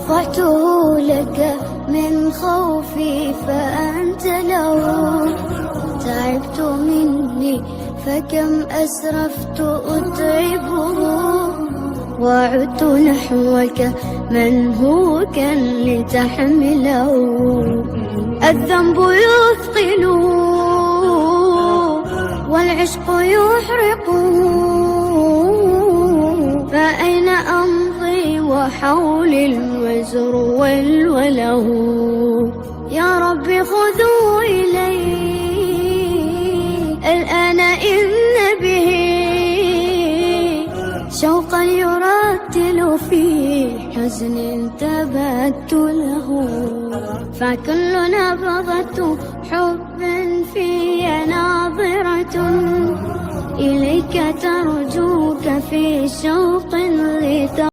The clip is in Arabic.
رفعته لك من خوفي فأنت له. تعبت مني فكم أسرفت أتعبه، وعدت نحوك منهوكا لتحمله. الذنب يثقل والعشق يحرق، فأين أمضي وحولي الوزر والوله. يا رب خذوا إلي الآن إن به شوقا يرتل في حزن تبت له. فكل نبضة حب في ناظرة إليك ترجوك في شوق